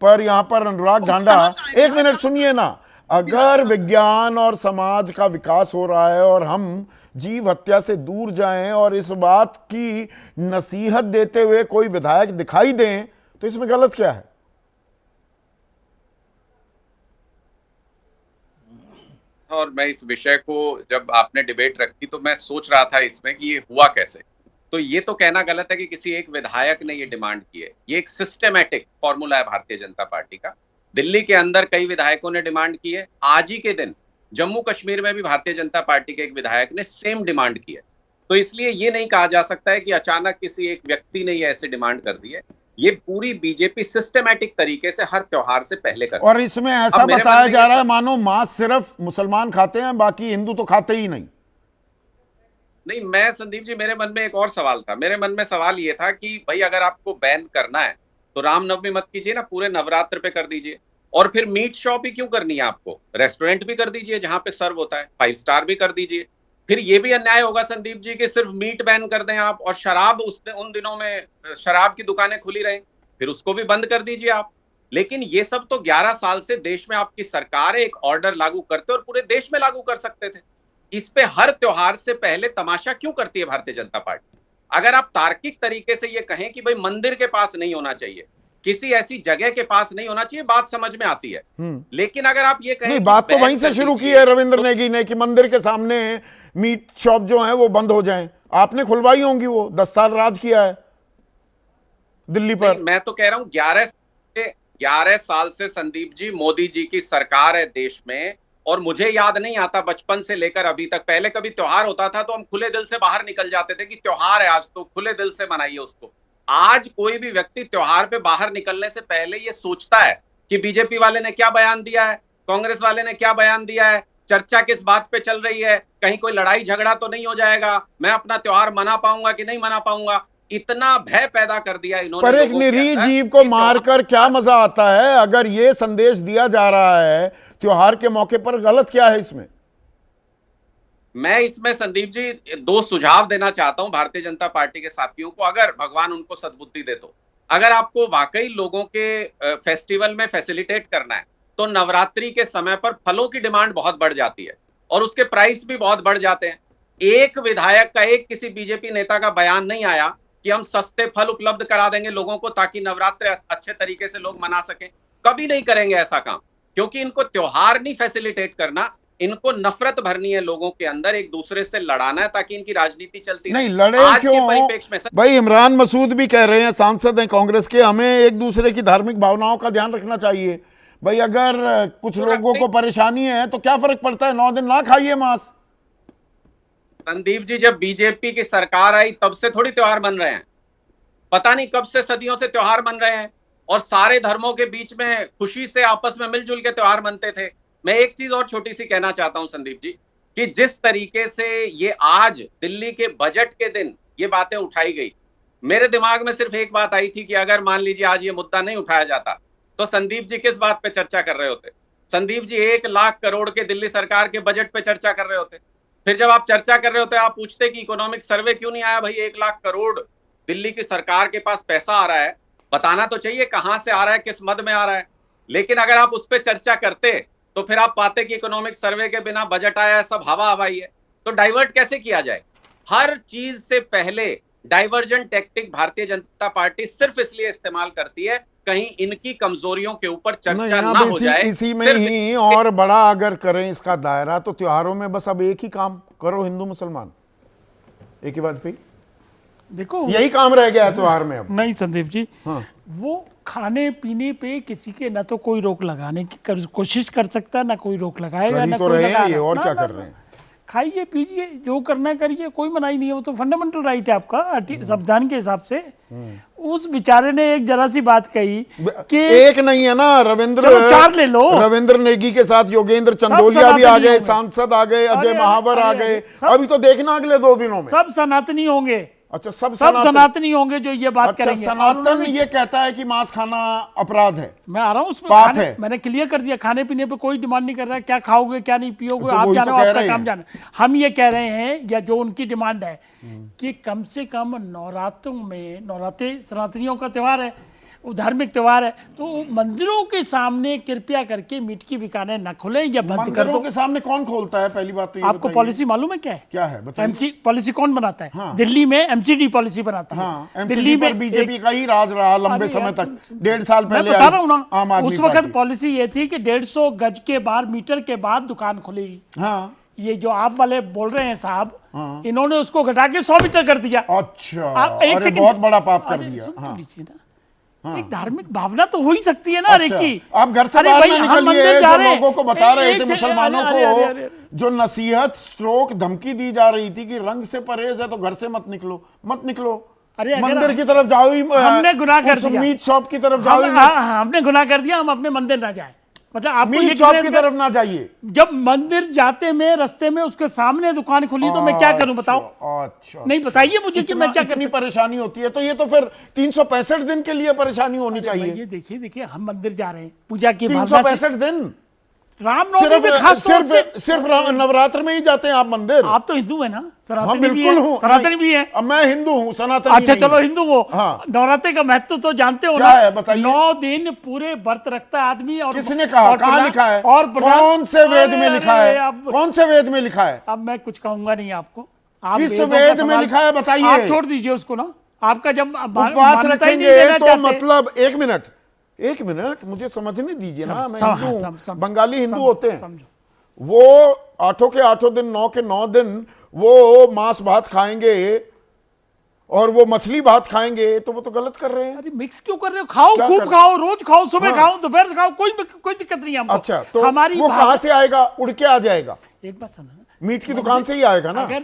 पर यहाँ पर अनुराग ढांडा, एक मिनट सुनिए ना, अगर विज्ञान और समाज का विकास हो रहा है और हम जीव हत्या से दूर जाएं और इस बात की नसीहत देते हुए कोई विधायक दिखाई दें, तो इसमें गलत क्या है? और मैं इस विषय को जब आपने डिबेट रखी तो मैं सोच रहा था इसमें कि ये हुआ कैसे। तो ये तो कहना गलत है कि किसी एक विधायक ने ये डिमांड की है। ये एक सिस्टेमैटिक फॉर्मूला है भारतीय जनता पार्टी का। दिल्ली के अंदर कई विधायकों ने डिमांड की है। आज ही के दिन जम्मू कश्मीर में भी भारतीय जनता पार्टी के एक विधायक ने सेम डिमांड की है। तो इसलिए ये नहीं कहा जा सकता है कि अचानक किसी एक व्यक्ति ने ये ऐसे डिमांड कर दी है। ये पूरी बीजेपी सिस्टेमैटिक तरीके से हर त्योहार से पहले करती है। और इसमें ऐसा बताया जा रहा है मानो मांस सिर्फ मुसलमान खाते हैं, बाकी हिंदू तो खाते ही नहीं। नहीं, मैं संदीप जी, मेरे मन में एक और सवाल था। मेरे मन में सवाल ये था कि भाई अगर आपको बैन करना है तो रामनवमी मत कीजिए ना, पूरे नवरात्र पे कर दीजिए। और फिर मीट शॉप ही क्यों करनी है आपको? रेस्टोरेंट भी कर दीजिए जहां पे सर्व होता है, 5 स्टार भी कर दीजिए। फिर ये भी अन्याय होगा संदीप जी कि सिर्फ मीट बैन कर दें आप और शराब उन दिनों में शराब की दुकानें खुली रहें, फिर उसको भी बंद कर दीजिए आप। लेकिन ये सब तो 11 साल से देश में आपकी सरकार एक ऑर्डर लागू करते और पूरे देश में लागू कर सकते थे। इस पे हर त्योहार से पहले तमाशा क्यों करती है भारतीय जनता पार्टी? अगर आप तार्किक तरीके से ये कहें कि भाई मंदिर के पास नहीं होना चाहिए, किसी ऐसी जगह के पास नहीं होना चाहिए, बात समझ में आती है। लेकिन अगर आप ये कहें, नहीं, बात तो वहीं से शुरू की है रविंद्र नेगी ने कि मंदिर के सामने मीट शॉप जो है वो बंद हो जाएं। आपने खुलवाई होंगी, वो 10 साल राज किया है दिल्ली पर। मैं तो कह रहा हूं 11 साल से संदीप जी मोदी जी की सरकार है देश में। और मुझे याद नहीं आता बचपन से लेकर अभी तक, पहले कभी त्योहार होता था तो हम खुले दिल से बाहर निकल जाते थे कि त्योहार है आज तो खुले दिल से मनाइए उसको। आज कोई भी व्यक्ति त्योहार पे बाहर निकलने से पहले ये सोचता है कि बीजेपी वाले ने क्या बयान दिया है, कांग्रेस वाले ने क्या बयान दिया है, चर्चा किस बात पे चल रही है, कहीं कोई लड़ाई झगड़ा तो नहीं हो जाएगा, मैं अपना त्योहार मना पाऊंगा कि नहीं मना पाऊंगा। इतना भय पैदा कर दिया इन्होंने। पर एक निरीह जीव को मारकर क्या मजा आता है? अगर ये संदेश दिया जा रहा है त्योहार के मौके पर, गलत क्या है इसमें? मैं इसमें संदीप जी 2 सुझाव देना चाहता हूं भारतीय जनता पार्टी के साथियों को, अगर भगवान उनको सद्बुद्धि दे तो। अगर आपको वाकई लोगों के फेस्टिवल में फैसिलिटेट करना है तो नवरात्रि के समय पर फलों की डिमांड बहुत बढ़ जाती है और उसके प्राइस भी बहुत बढ़ जाते हैं। एक विधायक का, एक किसी बीजेपी नेता का बयान नहीं आया कि हम सस्ते फल उपलब्ध करा देंगे लोगों को ताकि नवरात्र अच्छे तरीके से लोग मना सकें। कभी नहीं करेंगे ऐसा काम, क्योंकि इनको त्योहार नहीं फैसिलिटेट करना, इनको नफरत भरनी है लोगों के अंदर, एक दूसरे से लड़ाना है ताकि इनकी राजनीति चलती नहीं। रहे। लड़े आज क्यों? के परिप्रेक्ष्य में भाई इमरान मसूद भी कह रहे हैं, सांसद हैं कांग्रेस के, हमें एक दूसरे की धार्मिक भावनाओं का ध्यान रखना चाहिए। भाई अगर कुछ लोगों को परेशानी है तो क्या फर्क पड़ता है, 9 दिन ना खाइए मांस। संदीप जी, जब बीजेपी की सरकार आई तब से थोड़ी त्योहार बन रहे हैं, पता नहीं कब से सदियों से त्योहार बन रहे हैं और सारे धर्मों के बीच में खुशी से आपस में मिलजुल के त्योहार बनते थे। मैं एक चीज और छोटी सी कहना चाहता हूं संदीप जी, कि जिस तरीके से ये आज दिल्ली के बजट के दिन ये बातें उठाई गई, मेरे दिमाग में सिर्फ एक बात आई थी कि अगर मान लीजिए आज ये मुद्दा नहीं उठाया जाता तो संदीप जी किस बात पे चर्चा कर रहे होते? संदीप जी 1 लाख करोड़ के दिल्ली सरकार के बजट पे चर्चा कर रहे होते। फिर जब आप चर्चा कर रहे होते आप पूछते कि इकोनॉमिक सर्वे क्यों नहीं आया? भाई 1 लाख करोड़ दिल्ली की सरकार के पास पैसा आ रहा है, बताना तो चाहिए कहां से आ रहा है, किस मद में आ रहा है। लेकिन अगर आप उस पर चर्चा करते तो फिर आप पाते कि इकोनॉमिक सर्वे के बिना बजट आया है, सब हवा हवाई है। तो डाइवर्ट कैसे किया जाए? हर चीज से पहले diversion tactic Bharatiya Janata party सिर्फ इसलिए इस्तेमाल करती है कहीं इनकी कमजोरियों के ऊपर चर्चा ना हो जाए। इसी में ही और बड़ा अगर करें इसका दायरा तो त्योहारों में बस अब एक ही काम करो, हिंदू मुसलमान एक ही बात पे, देखो यही काम रह गया है त्योहार में अब। नहीं संदीप जी, हाँ। वो खाने पीने पे किसी के ना तो कोई रोक लगाने की कोशिश कर सकता है, ना कोई रोक लगाएगा, ना तो कोई रहे लगा ये और ना, क्या ना, कर रहे हैं? खाइए पीजिए, जो करना करिए, कोई मनाही नहीं है। वो तो फंडामेंटल राइट है आपका संविधान के हिसाब से। उस बेचारे ने एक जरा सी बात कही कि एक नहीं है ना रविंद्र, 4 ले लो। रविंद्र नेगी के साथ योगेंद्र चंदोलिया भी आ गए, सांसद आ गए, अजय महावर आ गए। अभी तो देखना अगले 2 दिनों में सब सनातनी होंगे। अच्छा, सब सनातनी होंगे जो ये बात करेंगे। सनातन ये कहता है कि मांस खाना अपराध है। मैं आ रहा हूँ उसमें, पाप है। मैंने क्लियर कर दिया, खाने पीने पे कोई डिमांड नहीं कर रहा है, क्या खाओगे क्या नहीं पियोगे तो आप जानो, तो आपका काम जानो। हम ये कह रहे हैं, या जो उनकी डिमांड है कि कम से कम नवरात्रों में, नवरात्रे सनातनियों का त्यौहार है, वो धार्मिक त्योहार है, तो मंदिरों के सामने कृपया करके मीट की दुकानें न खोलें या बंद कर मंदिरों दो। के सामने कौन खोलता है? पहली बात तो ये आपको बताइए। पॉलिसी मालूम है क्या है? क्या है बताइए। एमसी पॉलिसी कौन बनाता है? हाँ। दिल्ली में एमसीडी पॉलिसी बनाती है। हाँ, दिल्ली में बीजेपी का ही राज रहा लंबे अरे समय यार, तक, सुन- 1.5 साल मैं पहले बता आई रहा हूँ आम ना, आदमी उस वक्त पार्टी। पॉलिसी ये थी कि 150 गज के बाद मीटर के बाद दुकान खुलेगी। हाँ ये जो आप वाले बोल रहे हैं साहब, हाँ। इन्होंने उसको घटा के 100 मीटर कर दिया। अच्छा, आप एक अरे सेकंड, बहुत बड़ा पाप कर अरे दिया। सुन तो हाँ। लीजिए ना, हाँ। एक धार्मिक भावना तो हो ही सकती है ना हर एक अच्छा, की। आप घर से अरे बाहर भाई, ना हम निकलिए। मंदिर जा जो रहे हैं। लोगों को बता रहे थे, एक से- मुसलमानों अरे, अरे, अरे, को जो नसीहत स्ट्रोक धमकी दी जा रही थी कि रंग से परहेज है तो घर से मत निकलो, मत निकलो। अरे अगर मंदिर की तरफ जाओ ही, हमने गुनाह कर उस दिया। मीट शॉप की तरफ जाओ ही मत। हमने गुनाह कर दिया, हम अपने मंदिर ना जाए। मतलब आपको ये मीट शॉप किसने- की तरफ ना जाइए। जब मंदिर जाते में रास्ते में उसके सामने दुकान खुली तो मैं क्या करूं बताओ? अच्छा, नहीं बताइए मुझे कि मैं क्या कर इतनी सकता परेशानी होती है तो ये तो फिर 365 दिन के लिए परेशानी होनी हूं? चाहिए। ये देखिए देखिए, हम मंदिर जा रहे हैं पूजा की भावना से। 365 दिन रामनवमी में खास तौर से सिर्फ नवरात्र में ही जाते हैं आप मंदिर? आप तो हिंदू है ना, हाँ सनातनी भी बिल्कुल है, हूँ। सनातनी भी है। अब मैं हिंदू हूँ, सनातनी अच्छा नहीं चलो हूँ। हिंदू हो। हाँ। नवरात्रि का महत्व तो जानते हो क्या ना? है बताइए। 9 दिन पूरे व्रत रखता है आदमी। और किसने कहा? और कहाँ प्रधान- लिखा है? और प्रधान- कौन से वेद में अरे, लिखा अरे, है? अब कौन से वेद में लिखा है? अब मैं कुछ कहूंगा नहीं आपको। आप किस वेदों का वेद में सवाल- लिखा है बताइए। आप छोड़ दीजिए उसको ना। आपका जब उपवास मान्यता ही नहीं रखेंगे देना तो चाहते। मतलब एक मिनट मुझे समझने दीजिए ना। मैं हाँ, हिंदू समझो। हूँ, बंगाली हिंदू होते हैं। समझो। वो 8 के 8 दिन, 9 के 9 दिन वो मांस भात खाएंगे और वो मछली भात खाएंगे, तो वो तो गलत कर रहे हैं। अरे मिक्स क्यों कर रहे हो? खाओ, क्या खूब कर- खाओ, रोज खाओ, सुबह हाँ। खाओ, दोपहर से खाओ, कोई दिक्कत नहीं है हमको। अच्छा, तो हमारी वो भावना- कहां से आएगा? उड़ के आ जाएगा? एक बात सुनो ना, मीट की दुकान से ही आएगा ना? अगर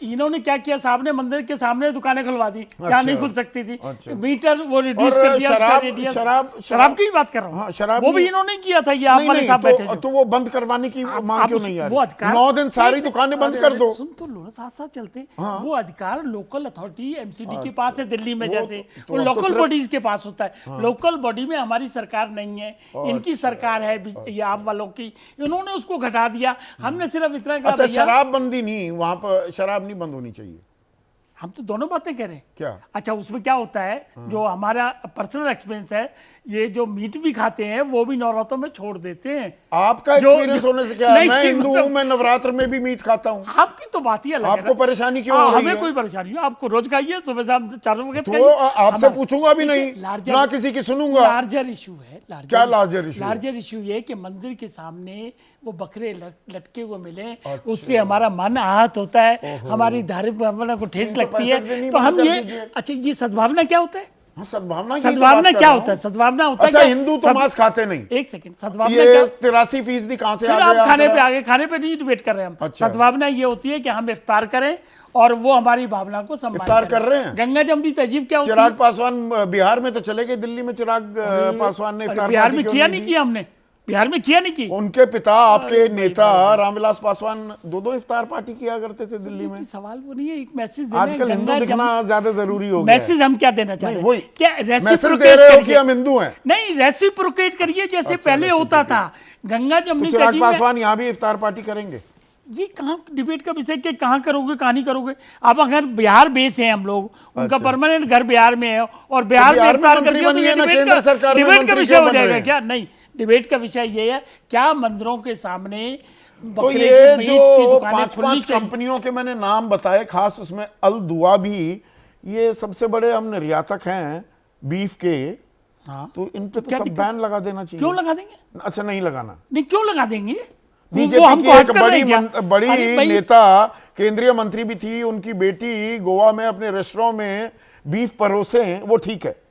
इन्होंने क्या किया, साहब ने मंदिर के सामने दुकानें खुलवा दी, यहाँ नहीं खुल सकती थी। अच्छा। मीटर वो रिड्यूस और कर दिया, उसका शराब- रेडियस। शराब- शराब की ही बात कर रहा हाँ, हूँ। शराब वो भी नहीं- इन्होंने किया था, ये आप वाले साहब बैठे जो। तो वो बंद करवाने की मांग आप क्यों उस- नहीं आ वो रही? अधिकार 9 दिन सारी एक- दुकानें बंद अरे, कर अरे, दो। सुन तो लो ना, साथ साथ चलते। वो अधिकार लोकल अथॉरिटी एमसीडी के पास है दिल्ली में, जैसे तो वो अब तो लोकल फिर- बॉडीज के पास होता है। लोकल बॉडी में हमारी सरकार नहीं है, इनकी सरकार है, ये आप वालों की। इन्होंने उसको घटा दिया। हमने सिर्फ इतना कहा अच्छा, भैया, शराबबंदी नहीं, वहां पर शराब नहीं बंद होनी चाहिए? हम तो दोनों बातें कह रहे हैं। क्या? अच्छा, उसमें क्या होता है, जो हमारा पर्सनल एक्सपीरियंस है, ये जो मीट भी खाते हैं वो भी नवरात्रों में छोड़ देते हैं। आपका जो- एक्सपीरियंस होने से क्या है? नहीं, मैं हिंदू मतलब- हूं, मैं नवरात्र में भी मीट खाता हूं। आपकी तो बात ही अलग है आपको ना। परेशानी क्यों हाँ, हो रही हमें है? कोई परेशानी नहीं, आपको रोज खाइए, सुबह शाम 4 वक्त तो खाइए। आपसे हमारा- पूछूंगा भी देखिए, नहीं, larger- ना किसी की सुनूंगा। लार्जर इशू है। क्या larger issue है? लार्जर इशू ये कि मंदिर के सामने वो बकरे लटके हुए मिले, उससे हमारा मन आहत होता है, हमारी धार्मिक भावना को ठेस लगती 365 दिन है। ही तो बंद हम कर ये, दीजिए। अच्छा, ये सद्भावना क्या होता है? हाँ, सद्भावना की तो सद्भावना बात कर क्या रहा होता है? हूं। सद्भावना होता है अच्छा, क्या? हिंदू तो मांस खाते नहीं। एक सेकंड, सद्भावना ये क्या? 83% कहां से फिर आ आप गया? खाने पे आंकड़ा? आगे, खाने पे नहीं डिबेट कर रहे हैं हम। अच्छा। सद्भावना ये होती है कि हम इफ्तार करें और वो हमारी भावना को सम्मान इफ्तार कर रहे हैं? गंगा जमनी तहजीब क्या होती है? चिराग पासवान बिहार में तो चले गए, दिल्ली में चिराग पासवान ने अरे, इफ्तार बिहार पार्टी में क्यों किया नहीं नहीं दी? किया हमने, बिहार में किया नहीं की। उनके पिता आपके नेता रामविलास पासवान 2 इफ्तार पार्टी किया करते थे दिल्ली में। सवाल वो नहीं है, एक मैसेज देना है। आजकल हिंदू गंगा दिखना जमुना- ज्यादा जरूरी हो गया है। मैसेज हम क्या देना चाह रहे वही हैं? क्या मैसेज रेसिप्रोकेट दे रहे हो कि करिए? हम हिंदू हैं। नहीं, रेसिप्रोकेट करिए जैसे पहले होता था। गंगा तो जमनी चिराग तहजीब में पासवान यहाँ भी इफ्तार पार्टी करेंगे? ये कहाँ डिबेट का विषय कि कहाँ करोगे कहाँ नहीं करोगे। अब अगर बिहार बेस है हम लोग, उनका परमानेंट घर बिहार में है और बिहार में बिहार में इफ्तार कर मंत्री दिया तो बनिए ये ना, डिबेट केंद्र सरकार में का मंत्री विषय क्यों हो बन रहे जाएगा हैं? क्या? नहीं, डिबेट का विषय ये है, क्या मंदिरों के सामने तो बकरे ये की मीट की जो दुकानें 5 खुलनी चाहिए? कंपनियों के मैंने नाम बताए, खास उसमें अल दुआ भी, ये सबसे बड़े हम निर्यातक हैं बीफ के। हाँ, तो इन पे तो क्या सब दिक्कत? बैन लगा देना चाहिए। क्यों लगा देंगे? अच्छा, नहीं लगाना। नहीं, क्यों लगा देंगे? वो बीजेपी हमको की हट एक कर रहे हैं क्या? बड़ी अरे भाई, नेता, केंद्रीय मंत्री भी थी, उनकी बेटी गोवा में अपने रेस्टोरेंट में बीफ परोसे हैं, वो ठीक है।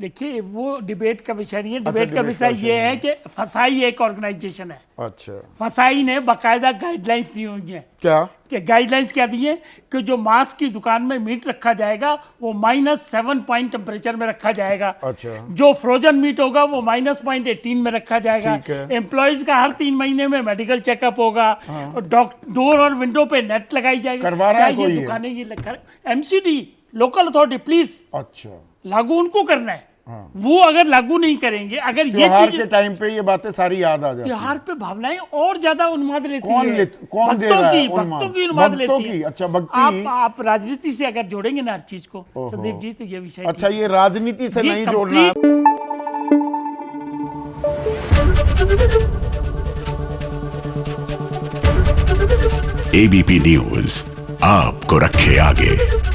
देखिए, वो डिबेट का विषय नहीं है। डिबेट का डिबेट विषय का विषय ये है कि फसाई एक ऑर्गेनाइजेशन है। अच्छा, फसाई ने बाकायदा गाइडलाइंस दी हुई है। क्या? कि गाइडलाइंस क्या दी है कि जो मांस की दुकान में मीट रखा जाएगा वो -7 पॉइंट टेम्परेचर में रखा जाएगा। अच्छा। जो फ्रोजन मीट होगा वो -0.18 में रखा जाएगा। ठीक है। एम्प्लॉयज का हर 3 महीने में मेडिकल चेकअप होगा। और डोर और विंडो पे नेट लगाई जाएगी। करवा रहा है क्या कोई ये ये? दुकानें ये एमसीडी लोकल अथॉरिटी प्लीज अच्छा, लागू उनको करना है। वो अगर लागू नहीं करेंगे, अगर ये त्योहार चीज के टाइम पे ये बातें सारी याद आ जाती हैं। त्योहार पे भावनाएं और ज्यादा उन्माद लेती कौन है। कौन दे भक्तों रहा है की उन्माद? भक्तों की उन्माद भक्तों लेती की? है। अच्छा, भक्ति। आप राजनीति से अगर जोड़ेंगे ना हर चीज को, संदीप जी, तो ये विषय अच्छा, ये राजनीति से ये नहीं जोड़ना है। एबीपी न्यूज आपको रखे आगे।